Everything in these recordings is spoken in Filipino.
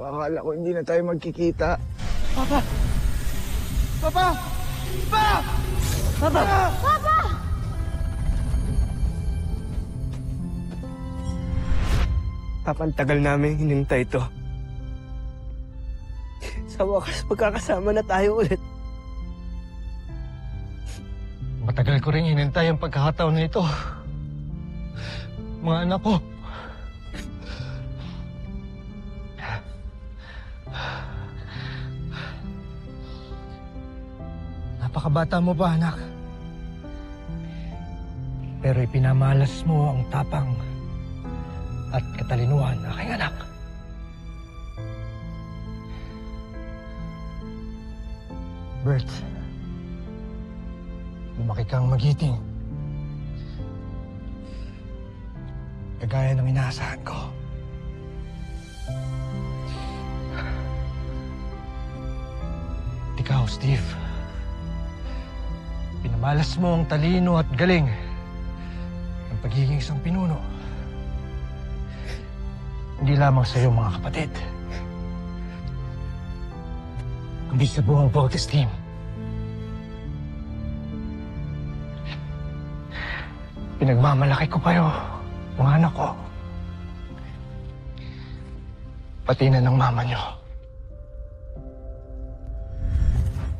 Akala ko hindi na tayo magkikita. Papa! Papa! Pa! Papa! Papa! Papa, ang tagal namin hinintay ito. Sa wakas, magkakasama na tayo ulit. Matagal ko rin hinintay ang pagkakataon na ito. Mga anak ko. Napakabata mo pa, anak. Pero ipinamalas mo ang tapang at katalinuhan ng aking anak. Bert, lumaki kang magiting. Kagaya ng inaasahan ko. Ikaw, Steve. Pinamalas mo ang talino at galing ng pagiging isang pinuno. Hindi lamang sa iyong mga kapatid, kundi sa buong Voltes team. Pinagmamalaki ko kayo, mga anak ko. Pati na ng mama niyo.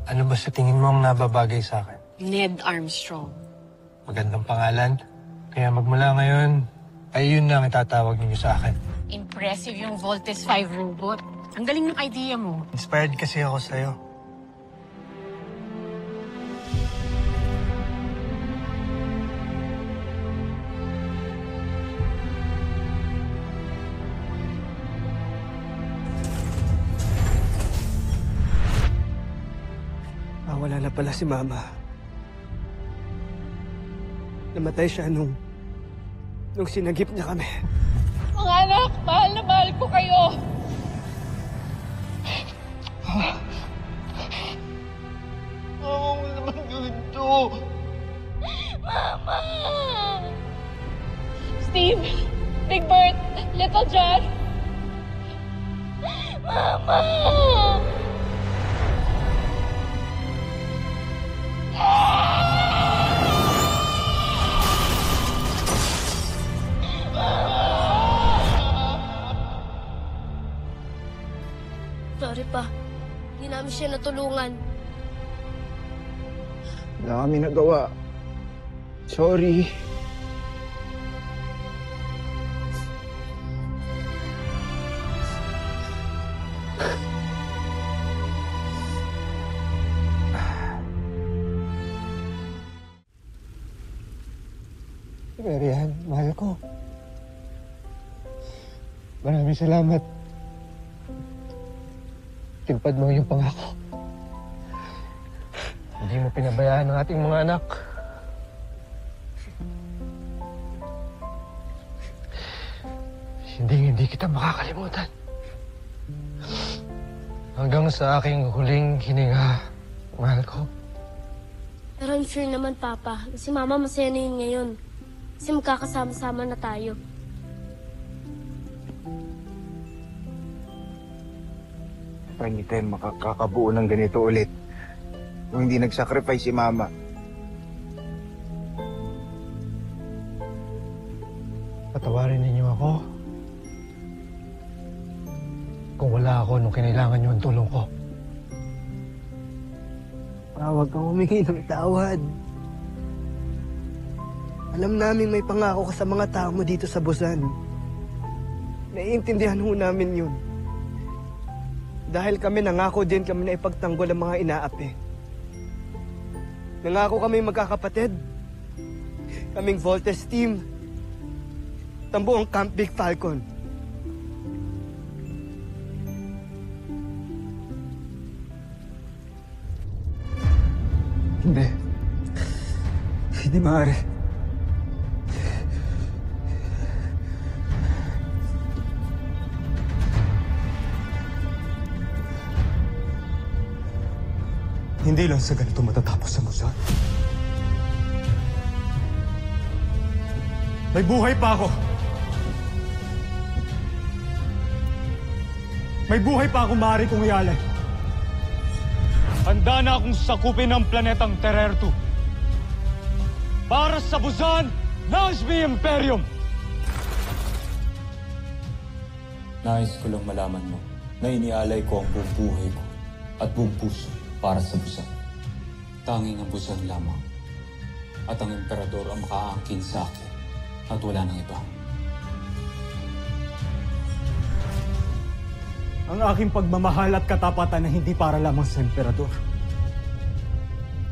Ano ba sa tingin mo ang nababagay sa akin? Ned Armstrong. Magandang pangalan. Kaya magmula ngayon, ay yun na ang itatawag ninyo sa akin. Impressive yung Voltes 5 robot. Ang galing ng idea mo. Inspired kasi ako sa'yo. Wala na pala si Mama. Namatay siya nung sinagip niya kami. Mga anak, mahal na mahal ko kayo. Oo naman ganito. Mama! Steve, Big Bert, Little John. Mama! Sorry pa. Hindi namin siya natulungan. Wala kami nagawa. Sorry. Marian, mahal ko. Maraming salamat. Tinupad mo yung pangako. Hindi mo pinabayaan ang ating mga anak. Hindi kita makakalimutan. Hanggang sa aking huling hininga, mahal ko. Pero I'm sure naman, Papa, si Mama masaya na yun ngayon. Kasi magkakasama-sama na tayo. Hindi tayo makakabuo ng ganito ulit kung hindi nag-sacrifice si Mama. Patawarin ninyo ako kung wala ako nung kinailangan nyo ang tulong ko. Huwag kang humingi ng tawad. Alam namin may pangako ka sa mga tao mo dito sa Busan. Naiintindihan ho namin yun. Dahil kami nangako din kami na ipagtanggol ang mga inaapi. Nangako kami magkakapatid. Kaming Voltes team. Tambuong Camp Big Falcon. Hindi. Hindi maaari. Hindi lang sa ganito matatapos ang Busan. May buhay pa ako. May buhay pa akong maaari kong ialay. Handa na akong sakupin ang planetang Terertu para sa Busan Nashmi Imperium! Nais ko lang malaman mo na inialay ko ang buong buhay ko at buong puso para sa Busan. Tanging ang Busan lamang at ang emperador ang makaangkin sa akin at wala nang iba. Ang aking pagmamahal at katapatan ay hindi para lamang sa emperador,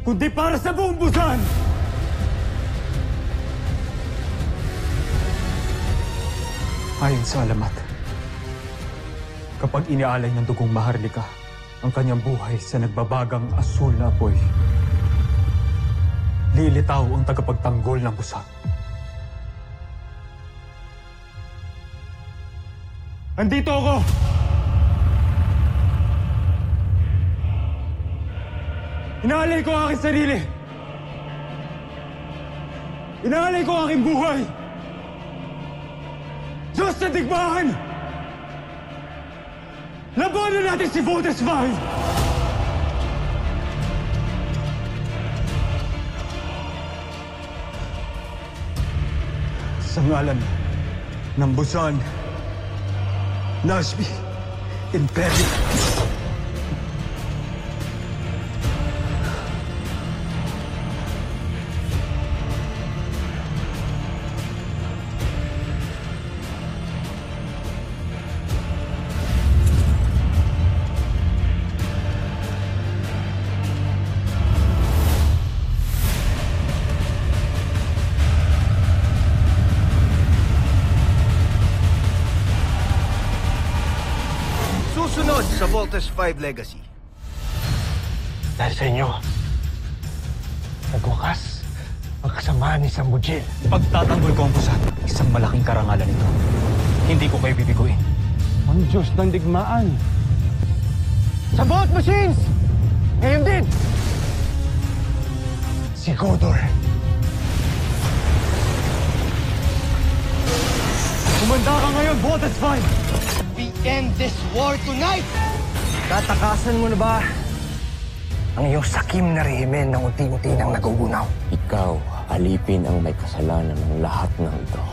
kundi para sa buong Busan! Ayon sa alamat, kapag inialay ng dugong Maharlika ang kanyang buhay sa nagbabagang asul na apoy, lilitaw ang tagapagtanggol ng Busan. Andito ako! Inaalay ko ang aking sarili! Inaalay ko ang aking buhay! Diyos na digmaan! Labanan natin si Voltes 5! Sa ngalan ng Busan Nashmi Imperium! Susunod sa Voltes 5 Legacy. Dahil sa inyo, nagwakas ang kasamaan ni Sambujil. Pagtatanggol ko ang Busan, isang malaking karangalan ito. Hindi ko kayo bibiguin. Ang Diyos ng digmaan. Sa both machines! Ngayon din! Si Godor. Kumanda ka ngayon, Voltes 5! We end this war tonight! Tatakasan mo na ba ang iyong sakim na rehimen na unti-unti nang nagugunaw? Ikaw, alipin ang may kasalanan ng lahat ng ito.